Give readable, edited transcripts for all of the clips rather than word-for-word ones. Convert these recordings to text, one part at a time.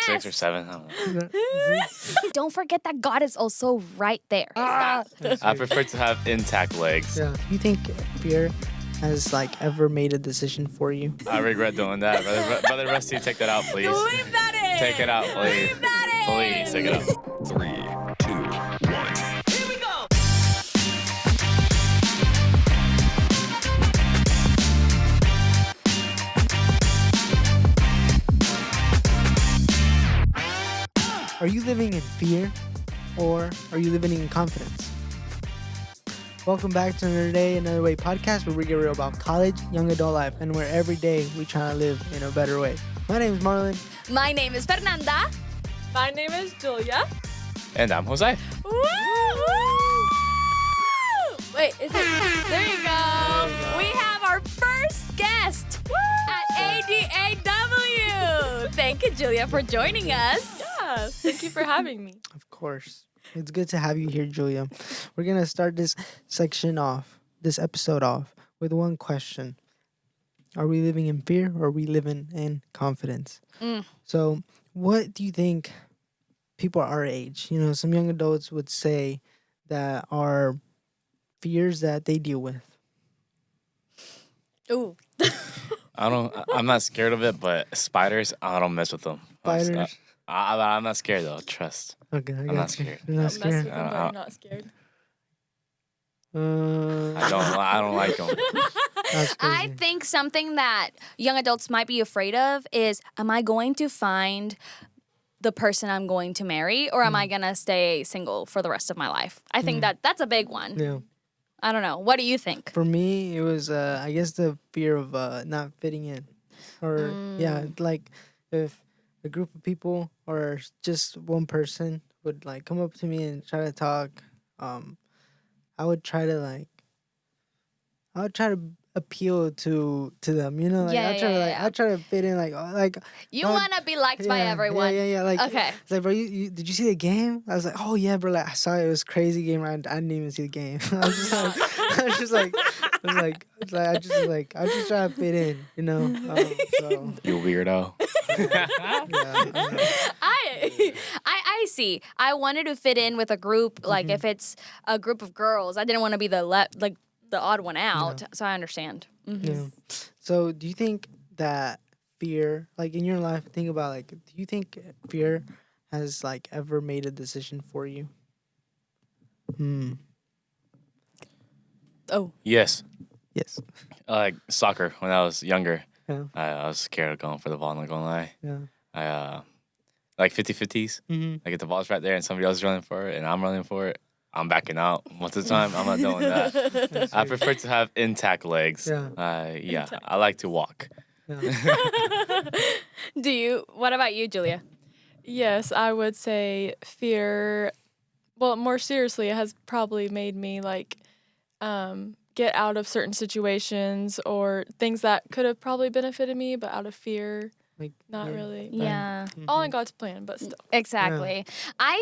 6 or 7. I don't know. Don't forget that God is also right there. I prefer to have intact legs. Yeah. You think fear has like ever made a decision for you? I regret doing that. Brother Rusty, take that out, please. Leave that in. Take it out, please. Leave that in. Please, take it out. 3, 2, 1. Here we go. Are you living in fear or are you living in confidence? Welcome back to Another Day, Another Way podcast where we get real about college, young adult life, and where every day we try to live in a better way. My name is Marlon. My name is Fernanda. My name is Julia. And I'm José. Woo! Wait, is it? There you go. We have our first guest at ADAW. Thank you, Julia, for joining us. Yeah, thank you for having me. Of course. It's good to have you here, Julia. We're going to start this episode off with one question. Are we living in fear or are we living in confidence? So what do you think people our age, some young adults would say that are fears that they deal with? Ooh. I'm not scared of it, but spiders, I don't mess with them. Spiders? I'm not scared though, trust. Okay, I'm not scared. You're not Don't mess with scared? them, but I'm not scared. I don't like them. That's crazy. I think something that young adults might be afraid of is, am I going to find the person I'm going to marry, or am I going to stay single for the rest of my life? I think that's a big one. Yeah. I don't know. What do you think? For me, it was, I guess, the fear of not fitting in. Or, like if a group of people or just one person would, like, come up to me and try to talk, I would try to appeal to them, I try to fit in, You want to be liked by everyone. Yeah. Okay. It's like, bro, you did you see the game? I was like, oh yeah, bro. Like, I saw it. It was a crazy game. I didn't even see the game. I just try to fit in, So, You weirdo. I see. I wanted to fit in with a group. Like if it's a group of girls, I didn't want to be the odd one out. So I understand. Yeah. So do you think that fear, like in your life, think about do you think fear has ever made a decision for you? Oh. Yes. Yes. Like soccer when I was younger. Yeah. I was scared of going for the ball, not gonna lie. Yeah. I like 50-50s. I get the ball's right there and somebody else is running for it and I'm running for it. I'm backing out most of the time. I'm not doing that. I prefer to have intact legs. Yeah. I like to walk. Yeah. What about you, Julia? Yes, I would say fear. Well, more seriously, it has probably made me get out of certain situations or things that could have probably benefited me, but out of fear, not really. Yeah. All in God's plan, but still. Exactly. Yeah.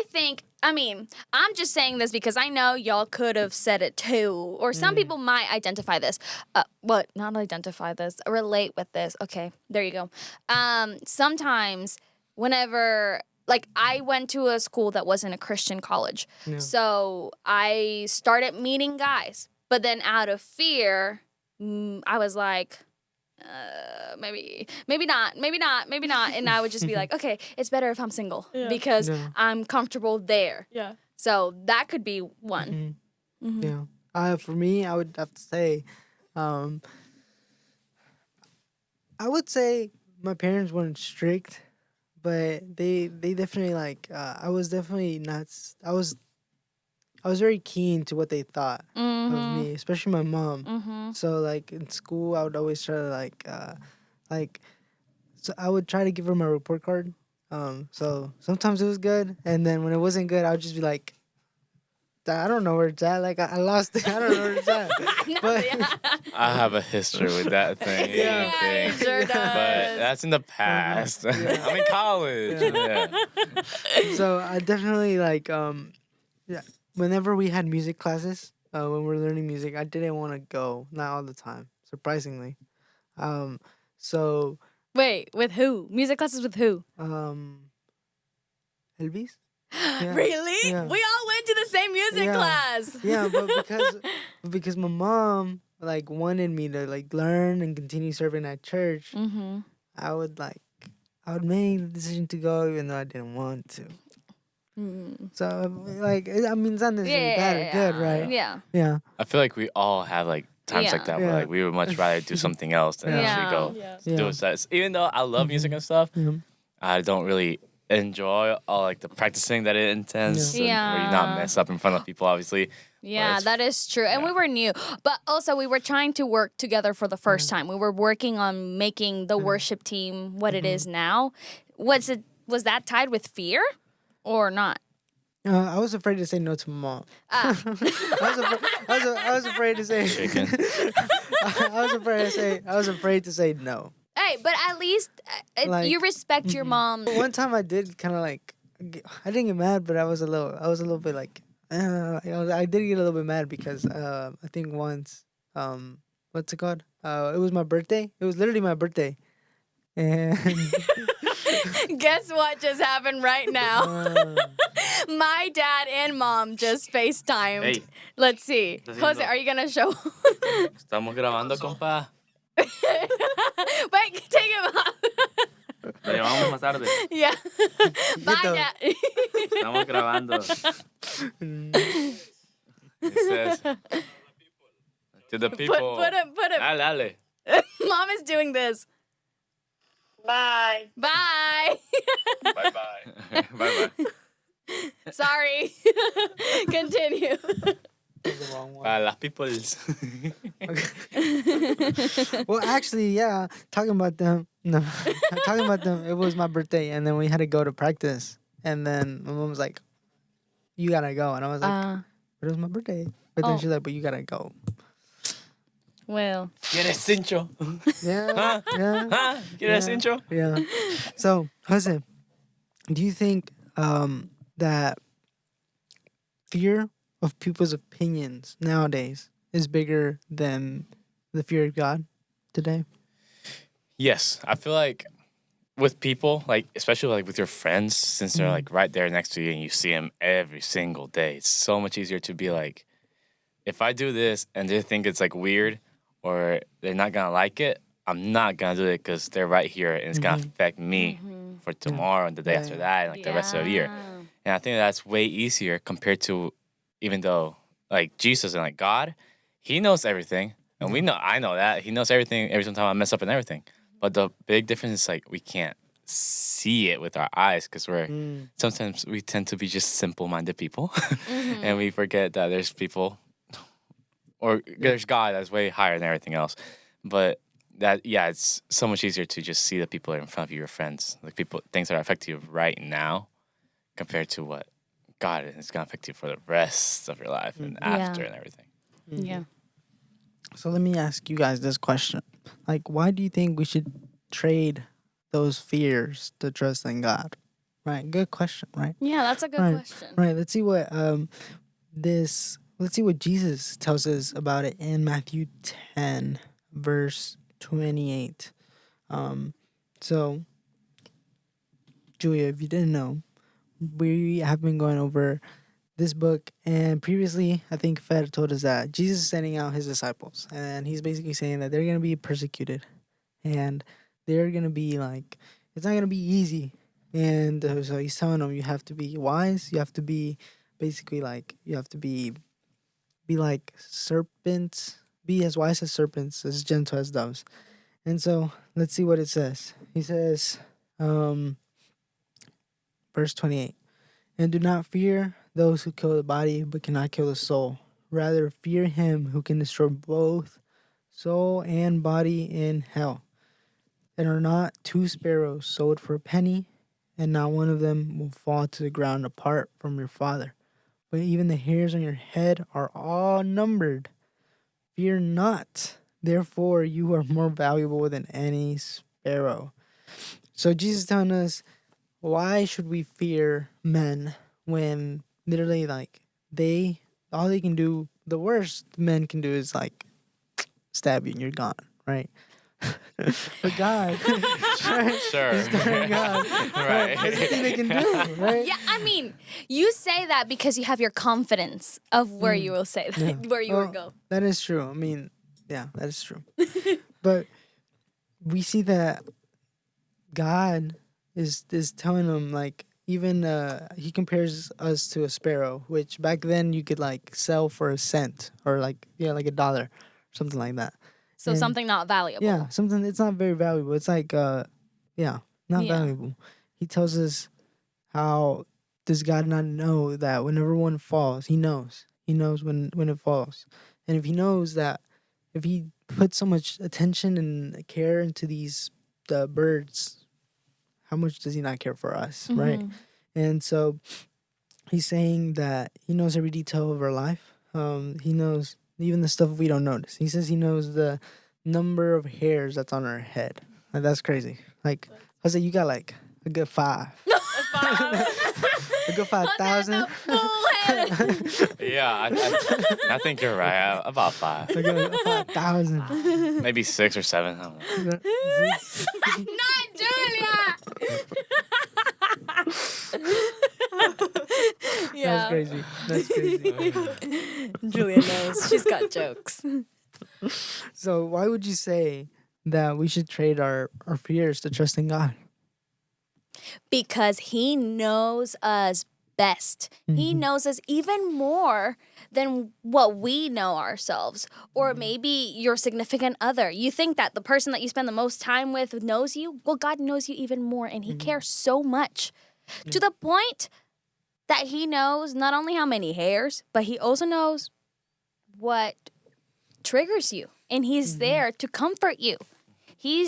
I'm just saying this because I know y'all could have said it too, or some people might identify this. Not identify this, relate with this. Okay, there you go. Sometimes whenever, I went to a school that wasn't a Christian college, so I started meeting guys, but then out of fear, I was like, maybe not. And I would just be like, okay, it's better if I'm single because I'm comfortable there. Yeah. So that could be one. Yeah. For me, I would have to say, I would say my parents weren't strict, but they definitely I was definitely not. I was very keen to what they thought of me, especially my mom. So in school, I would always try to so I would try to give her my report card. So sometimes it was good, and then when it wasn't good, I would just be like, I don't know where it's at. I lost it. I don't know where it's at. But I have a history with that thing. Yeah, he sure does. But that's in the past. I'm in college. Yeah. So I definitely whenever we had music classes, when we were learning music, I didn't want to go. Not all the time, surprisingly. So Wait, with who? Music classes with who? Elvis. Yeah. Really? Yeah. We all went to the same music Yeah. class. Yeah, but because my mom like wanted me to like learn and continue serving at church, Mm-hmm. I would make the decision to go even though I didn't want to. So like I mean it's not necessarily bad or good, right? Yeah. Yeah. I feel like we all have like times like Yeah. that where Yeah. like we would much rather do something else than Yeah. actually go Yeah. do it. Even though I love music and stuff, Yeah. I don't really enjoy all like the practicing that it intends. Yeah. And where you not Yeah. mess up in front of people, obviously. Yeah, it's- that is true. And we were new. But also we were trying to work together for the first time. We were working on making the worship team what it is now. Was that tied with fear or not? I was afraid to say no to my mom. Ah. I was afraid to say. Chicken. I was afraid to say no. Hey, but at least Like- you respect your mom. One time I did kind of like, I didn't get mad, but I was a little bit like, I did get a little bit mad because I think once, what's it called? It was my birthday. It was literally my birthday, and Guess what just happened right now? My dad and mom just FaceTimed. Hey. Let's see. Estás Jose, haciendo- are you going to show? Estamos grabando, compa. Wait, take him off. Lo llamamos más tarde. Yeah. Bye, the- Dad. Estamos grabando. It says to the people. Put him. Dale. Mom is doing this. Bye. Bye. Bye bye. Sorry. Continue. the wrong one. Para las peoples. Well, actually, yeah. Talking about them. No, talking about them. It was my birthday, and then we had to go to practice. And then my mom was like, "You gotta go," and I was like, "But it was my birthday." But then Oh. she's like, "But you gotta go." Well. ¿Quieres cincho? Yeah, yeah, ¿Ah? ¿Quieres Yeah. cincho? yeah. So, Jose, do you think that fear of people's opinions nowadays is bigger than the fear of God today? Yes, I feel like with people, like especially like with your friends, since they're like right there next to you and you see them every single day, it's so much easier to be like, if I do this and they think it's like weird or they're not gonna like it, I'm not gonna do it because they're right here and it's gonna affect me for tomorrow and the day Yeah, after yeah. that and like the rest of the year. And I think that's way easier compared to even though like Jesus and like God, He knows everything. And I know that. He knows everything every single time I mess up and everything. But the big difference is like we can't see it with our eyes because sometimes we tend to be just simple-minded people. And we forget that there's people or there's God that's way higher than everything else. But that, yeah, it's so much easier to just see the people in front of you, your friends, like things that are affecting you right now compared to what God is going to affect you for the rest of your life and after and everything. Yeah. So let me ask you guys this question. Like, why do you think we should trade those fears to trust in God? Right? Good question, right? Yeah, that's a good Right. question. Right. Let's see what Jesus tells us about it in Matthew 10, verse 28. So Julia, if you didn't know, we have been going over this book, and previously I think Fed told us that Jesus is sending out his disciples, and he's basically saying that they're going to be persecuted and they're going to be like, it's not going to be easy. And so he's telling them, you have to be wise, you have to be basically like, you have to be like serpents, be as wise as serpents, as gentle as doves. And so let's see what it says. He says, verse 28, and do not fear those who kill the body but cannot kill the soul. Rather fear him who can destroy both soul and body in hell. And are not 2 sparrows sold for a penny, and not one of them will fall to the ground apart from your Father. But even the hairs on your head are all numbered. Fear not, therefore you are more valuable than any sparrow. So Jesus is telling us, why should we fear men when literally like all they can do, the worst men can do is like stab you and you're gone, right? For God. Sure. He's throwing God. Right. That's the thing they can do, right? Yeah, I mean, you say that because you have your confidence of where you will say that, Yeah. where you will Well, go. That is true. I mean, yeah, that is true. But we see that God is telling them, like, even he compares us to a sparrow, which back then you could like sell for a cent or like like $1, something like that. So And- something not valuable. Yeah, something it's not very valuable. It's like not Yeah. valuable. He tells us how does God not know that whenever one falls, he knows. He knows when it falls. And if he knows that if he puts so much attention and care into these the birds, how much does he not care for us, right? And so he's saying that he knows every detail of our life. He knows even the stuff we don't notice. He says he knows the number of hairs that's on our head. Like, that's crazy. Like, Jose, you got like a good 5. A good 5,000. Yeah, I think you're right. About 5. A good 5,000. Maybe 6 or 7. I don't know. Not Julia. That's crazy. That's crazy. Julia knows. She's got jokes. So why would you say that we should trade our fears to trust in God? Because he knows us best. He knows us even more than what we know ourselves. Or maybe your significant other. You think that the person that you spend the most time with knows you? Well, God knows you even more, and he cares so much to the point that he knows not only how many hairs, but he also knows what triggers you. And he's there to comfort you. He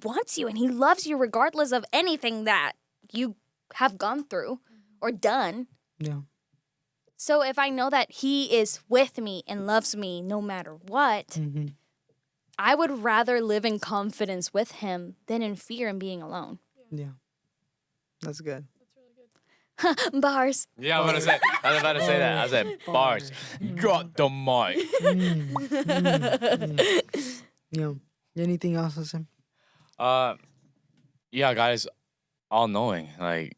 wants you and he loves you regardless of anything that you have gone through or done. Yeah. So if I know that he is with me and loves me no matter what, I would rather live in confidence with him than in fear and being alone. Yeah. That's good. Bars. Yeah, I was about to say that. I said, bars. Got the mic. Yeah. Anything else, Jose? Yeah, God is all knowing. Like,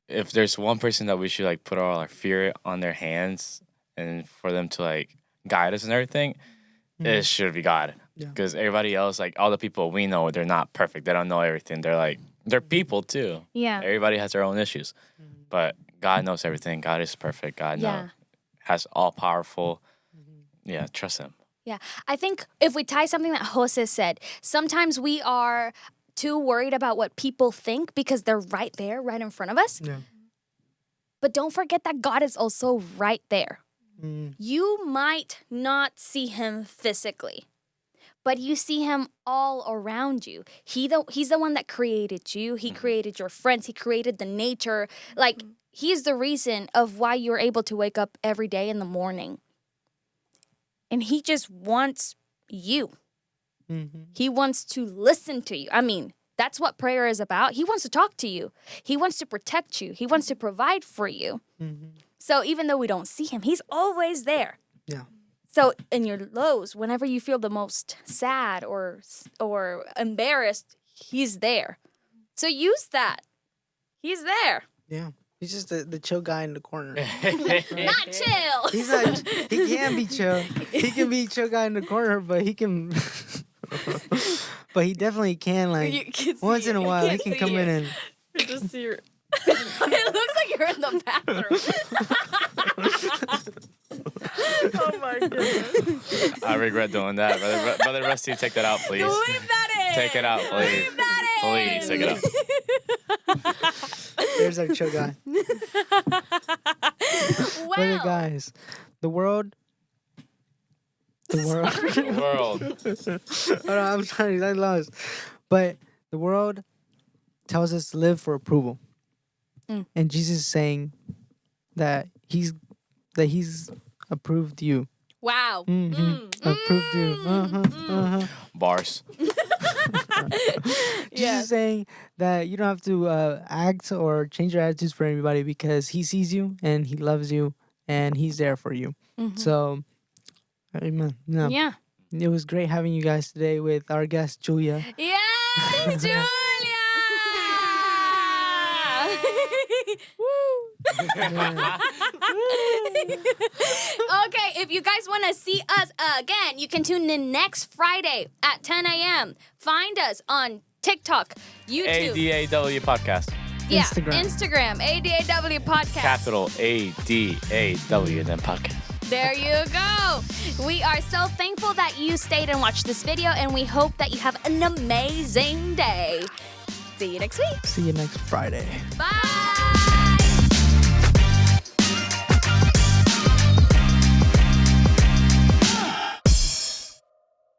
if there's one person that we should like put all our fear on their hands and for them to like guide us and everything, it should be God. Yeah. Because everybody else, like all the people we know, they're not perfect. They don't know everything. They're people too. Yeah. Everybody has their own issues. But God knows everything. God is perfect. God has all powerful. Yeah, trust him. Yeah. I think if we tie something that Jose said, sometimes we are too worried about what people think because they're right there, right in front of us. Yeah. But don't forget that God is also right there. Mm. You might not see him physically, but you see him all around you. He's the one that created you. He created your friends. He created the nature. Like, he's the reason of why you're able to wake up every day in the morning. And he just wants you. He wants to listen to you. I mean, that's what prayer is about. He wants to talk to you. He wants to protect you. He wants to provide for you. So even though we don't see him, he's always there. Yeah. So in your lows, whenever you feel the most sad or embarrassed, he's there. So use that. He's there. Yeah. He's just the chill guy in the corner. Not chill. He's not. He can be chill. He can be chill guy in the corner, but he can. But he definitely can, like, once in a while, he can come in and. You just see your. It looks like you're in the bathroom. Oh my goodness. I regret doing that. Brother Rusty, take that out, please. Leave that in. Take it out, please. Leave that in. Please, take it out. There's our chill guy. Well, But guys, the world. The world. The world. Oh, no, I'm sorry, I lost. But the world tells us to live for approval. And Jesus is saying that he's approved you. wow. Approved you. Bars. Jesus is saying that you don't have to act or change your attitudes for anybody because he sees you and he loves you and he's there for you. So, amen. No. Yeah. It was great having you guys today with our guest, Julia. Yes, Julia! Okay, if you guys want to see us again, you can tune in next Friday at 10 a.m. Find us on TikTok, YouTube. ADAW podcast. Yeah, Instagram. Instagram, ADAW Podcast. Capital ADAW and then podcast. There you go. We are so thankful that you stayed and watched this video, and we hope that you have an amazing day. See you next week. See you next Friday. Bye.